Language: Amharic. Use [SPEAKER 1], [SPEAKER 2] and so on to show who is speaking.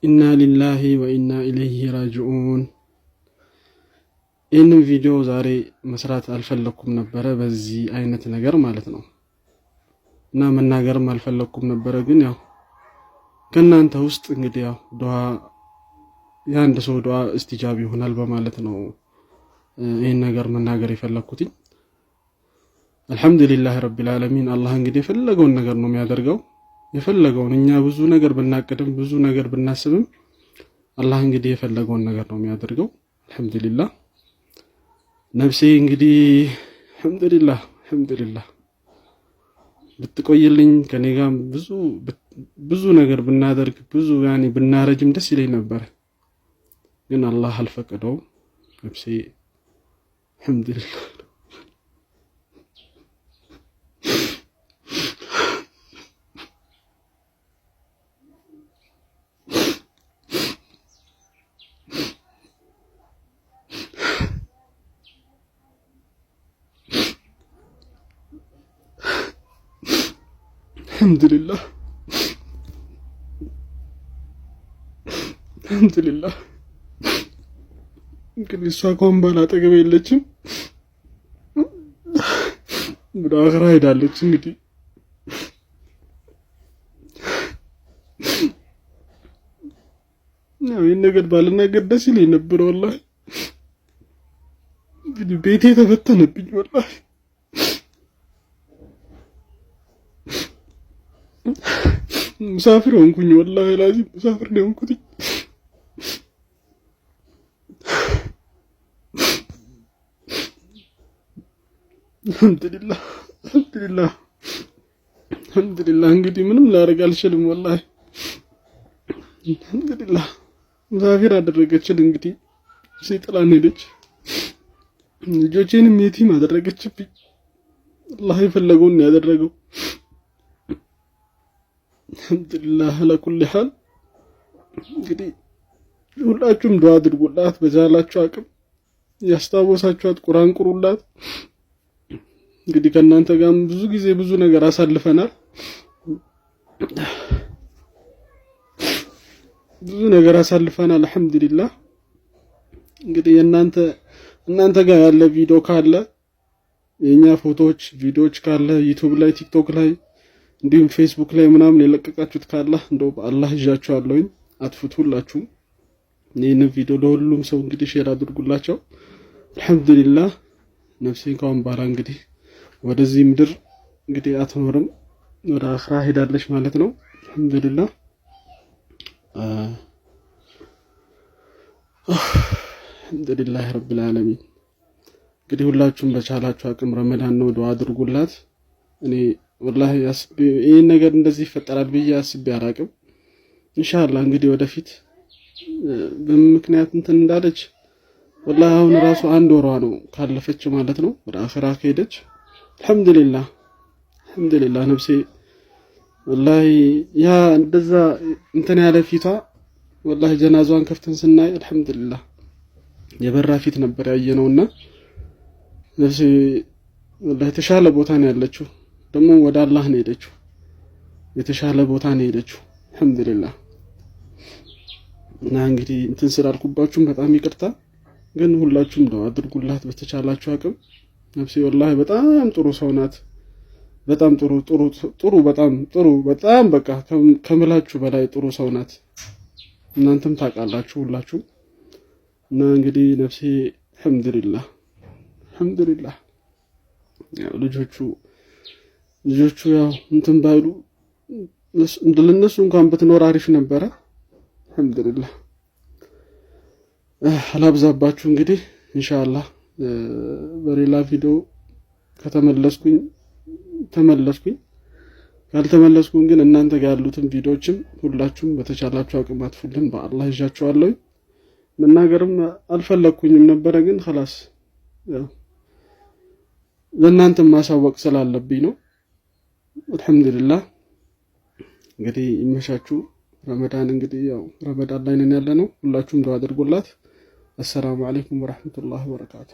[SPEAKER 1] ኢና ሊላሂ ወኢና ኢለይሂ ራጂዑን። ይህንን ቪዲዮ ዛሬ መስራት አልፈለኩም ነበረ በዚህ አይነት ነገር ማለት ነው እና መናገርም አልፈለኩም ነበረ። ግን ያው ከናንተ ውስጥ እንግዲህ ያው ዱዓ የአንድ ሰው ዱዓ እስቲጃብ ይሆናል በማለት ነው ይህን ነገር መናገር የፈለኩት። አልሐምዱሊላህ ረቢል ዓለሚን። አላህ እንግዲህ የፈለገውን ነገር ነው የሚያደርገው። የፈለገውን እኛ ብዙ ነገር ብናቅድም ብዙ ነገር ብናስብም አላህ እንግዲህ የፈለገውን ነገር ነው የሚያደርገው። አልሐምዱሊላህ ነፍሴ እንግዲህ አልሐምዱሊላህ ብትቆይልኝ ከኔ ጋር ብዙ ነገር ብናደርግ ብዙ ብናረጅም ደስ ይለኝ ነበር። ግን አላህ አልፈቀደውም። ነፍሴ አልሐምዱሊላህ አልሐምዱሊላህ እንግዲህ እሷ እንኳን ባላጠገብ የለችም፣ ወደ አኺራ ሄዳለች። እንግዲህ ይህን ነገር ባልናገር ደስ ይለኝ ነበር። ወላሂ እንግዲህ ቤቴ ተበተነብኝ። ወላሂ ሙሳፊር ሆንኩኝ። ወላሂ ላዚም ሙሳፊር ነው ሆንኩት። አልሐምዱሊላህ እንግዲህ ምንም ላደርግ አልችልም። ወላሂ አልሐምዱሊላህ ሙሳፊር አደረገችን። እንግዲህ ሰይጣን ሄደች፣ ልጆቼንም የቲም አደረገችብኝ። አላህ የፈለገውን ያደረገው። አልሐምዱሊላህ ለኩል ሐል። እንግዲህ ሁላችሁም ዱዓ አድርጉላት በዛላችሁ አቅም፣ ያስታወሳችኋት ቁርአን ቁሩላት። እንግዲህ ከናንተ ጋር ብዙ ጊዜ ብዙ ነገር አሳልፈናል። አልሐምዱሊላህ እንግዲህ እናንተ ጋር ያለ ቪዲዮ ካለ የኛ ፎቶዎች ቪዲዮዎች ካለ ዩቲዩብ ላይ ቲክቶክ ላይ እንዲሁም ፌስቡክ ላይ ምናምን የለቀቃችሁት ካለ እንደው በአላህ ይዣችኋለሁ፣ አጥፉት ሁላችሁም። ይህንን ቪዲዮ ለሁሉም ሰው እንግዲህ ሼር አድርጉላቸው። አልሐምዱሊላህ ነፍሴን ካሁን በኋላ እንግዲህ ወደዚህ ምድር እንግዲህ አትኖርም፣ ወደ አኺራ ሄዳለች ማለት ነው። አልሐምዱሊላህ አልሐምዱሊላህ ረቢል ዓለሚን። እንግዲህ ሁላችሁም በቻላችሁ አቅም ረመዳን ነው ዱዓ አድርጉላት። እኔ ወላሂ ይሄን ነገር እንደዚህ ይፈጠራል ብዬ አስቤ አላቅም። ኢንሻአላህ እንግዲህ ወደፊት በምክንያት እንትን እንዳለች ወላሂ አሁን ራሱ አንድ ወሯ ነው ካለፈች ማለት ነው፣ ወደ አኺራ ከሄደች። አልሐምዱሊላህ ነፍሴ ወላሂ ያ እንደዛ እንትን ያለ ፊቷ ወላሂ ጀናዛዋን ከፍተን ስናይ አልሐምዱሊላህ የበራ ፊት ነበር ያየነውና ነፍሴ ወላሂ የተሻለ ቦታ ነው ያለችው። ደግሞ ወደ አላህ ነው ሄደችው፣ የተሻለ ቦታ ነው ሄደችው። አልሐምዱሊላህ እና እንግዲህ እንትን ስላልኩባችሁም በጣም ይቅርታ። ግን ሁላችሁም ዱዓ አድርጉላት በተቻላችሁ አቅም። ነፍሴ ወላሂ በጣም ጥሩ ሰው ናት። በጣም በጣም በቃ ከምላችሁ በላይ ጥሩ ሰው ናት። እናንተም ታውቃላችሁ ሁላችሁም። እና እንግዲህ ነፍሴ አልሐምዱሊላህ ያው ልጆቹ ያው እንትን ባይሉ ለነሱ እንኳን ብትኖር አሪፍ ነበረ። አልሐምዱሊላህ አላብዛባችሁ። እንግዲህ ኢንሻአላህ በሌላ ቪዲዮ ከተመለስኩኝ ተመለስኩኝ፣ ካልተመለስኩኝ ግን እናንተ ጋር ያሉትን ቪዲዮዎችም ሁላችሁም በተቻላችሁ አቅም አጥፉልን። በአላህ ይዣችኋለሁ። መናገርም አልፈለኩኝም ነበረ፣ ግን خلاص ያው ለእናንተ ማሳወቅ ስላለብኝ ነው። አልሐምዱሊላህ እንግዲህ ይመሻችሁ። ረመዳን እንግዲህ ያው ረመዳን ላይ ነን ያለነው። ሁላችሁም ዱዓ አድርጉላት። አሰላሙ አለይኩም ወራህመቱላሂ ወበረካቱ።